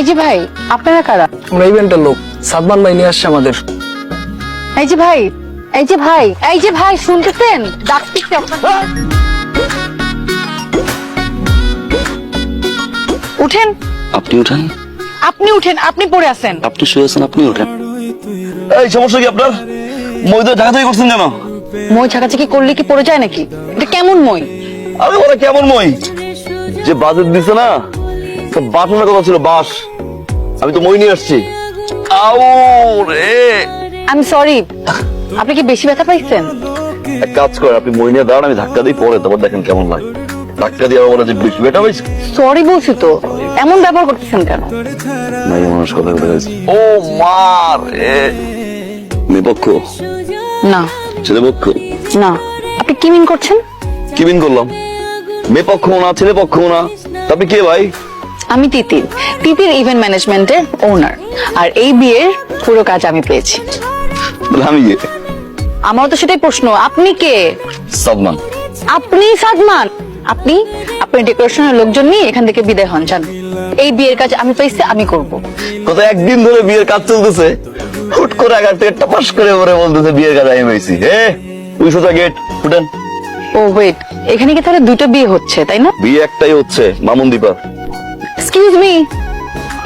যে ভাই, আপনারা কারা? আমরা ইভেন্টের লোক, সাদমান ভাই নিয়ে আসছে আমাদের। এই যে ভাই, এই যে ভাই, এই যে ভাই, শুনতেছেন? ডাকতেছি আপনাকে। উঠেন। আপনি উঠেন, আপনি উঠেন, আপনি পড়ে আছেন। আপনি শুয়েছেন, আপনি উঠেন। এই সমস্যা কি আপনার? মই তো ঢাকা থেকে করছেন কেন? মই ঝাঁকাঝাঁকি করলে কি পড়ে যায় নাকি? এটা কেমন মই? আরে ওরা কেমন মই? যে বাজেট দিছে না, তো বাসনের কথা ছিল বাস। আমি তো মই নিয়ে আসছি। আউ রে, আমি সরি, আপনি কি বেশি ব্যথা পাইছেন? এক কাজ করে আপনি মই নিয়ে দাঁড়ান, আমি ধাক্কা দিই, পরে তারপর দেখেন কেমন লাগে। ধাক্কা দিয়ে আবার বলে যে বেশি বেটা হয়েছে। সরি বলছি তো, এমন ব্যবহার করতেছেন কেন? নাই মানুষ কথা বলে গেছে। ও মা রে, মেয়ে পক্ষ, না ছেলে পক্ষ। না, আপনি কি মিন করছেন? কি বিন করলাম? মেয়ে পক্ষ না, ছেলে পক্ষ না, তা আপনি কে ভাই? আমি তিতির, তিতির ইভেন্ট ম্যানেজমেন্টের ওনার। আর এই বিয়ের পুরো কাজ আমি পেয়েছি। তাহলে আমি কে? আমারও তো সেটাই প্রশ্ন, আপনি কে? সাদমান। আপনি সাদমান? আপনি আপনার ডেকোরেশনের লোকজন নিয়ে এখান থেকে বিদায় হন, যান। এই বিয়ের কাজ আমি পাইছি, আমি করব। গত একদিন ধরে বিয়ের কাজ চলতেছে, হুট করে আগার থেকে টাপাস করে ওরে বলতেছে বিয়ের কাজ আমি পাইছি। হে তুই সোজা গেট ফুটেন। ও ওয়েট, এখানে কি তাহলে দুটো বিয়ে হচ্ছে, তাই না? বিয়ে একটাই হচ্ছে, মামুন দীপা। এক্সকিউজ মি,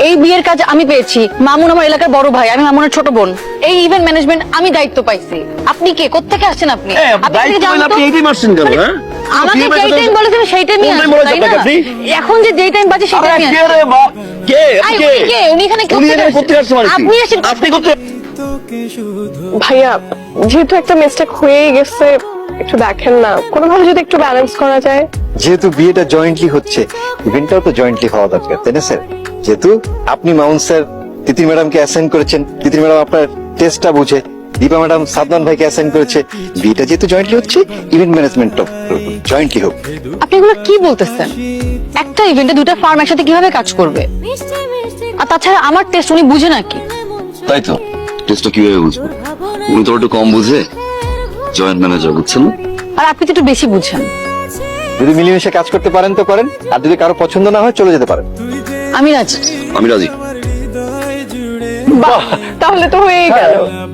এই বিয়ের কাজ আমি পেয়েছি। মামুন আমার এলাকার বড় ভাই, আমি মামুনের ছোট বোন। এই ইভেন্ট ম্যানেজমেন্ট আমি দায়িত্ব পাইছি। আপনি কে? কোত্থেকে আসছেন আপনি? আপনি থেকে জানুন তো। আপনি এইটাই মারছেন কেন? হ্যাঁ আমাকে যেই টাইম বলেছেন সেই টাইমই কোন time আসবেন, বলেছে তাই না? আপনাকে আপনি? এখন যে যেই টাইম বাজে সেই টাইমই কে আসবেন। রে বাপ? কে? আই, কে? উনি কে? উনি এখানে উনি কোত্থেকে এখানে কোত্থেকে আসছে মানে কি? আপনি আসেন। আপনি কোত্থেকে? ভাইয়া, যেহেতু একটা মিস্টেক হয়েই গেছে, একটু দেখেন না, কোনোভাবে যদি একটু ব্যালেন্স করা যায়। যেহেতু বিয়েটা জয়েন্টলি হচ্ছে, ইভেন্টটাও তো জয়েন্টলি হওয়া দরকার, তাই না স্যার? যেহেতু আপনি মাউন স্যার তিতির ম্যাডামকে অ্যাসাইন করেছেন, তিতির ম্যাডাম আপনার টেস্টটা বুঝে, দীপা ম্যাডাম সাদমান ভাইকে অ্যাসাইন করেছে, বিয়েটা যেহেতু জয়েন্টলি হচ্ছে, ইভেন্ট ম্যানেজমেন্টও জয়েন্টলি হোক। আপনি এগুলো কি বলতেছেন? একটা ইভেন্টে দুটো ফার্ম একসাথে কিভাবে কাজ করবে? আর তাছাড়া আমার টেস্ট উনি বুঝে নাকি? তাই তো, টেস্টটা কিভাবে বুঝবো? উনি তো একটু কম বুঝে, জয়েন্ট ম্যানেজার, বুঝছেন না? আর আপনি তো একটু বেশি বুঝেন। যদি মিলেমিশে কাজ করতে পারেন তো করেন, আর যদি কারো পছন্দ না হয় চলে যেতে পারেন। আমি রাজি। আমি রাজি। বাহ, তাহলে তো হয়েই গেল।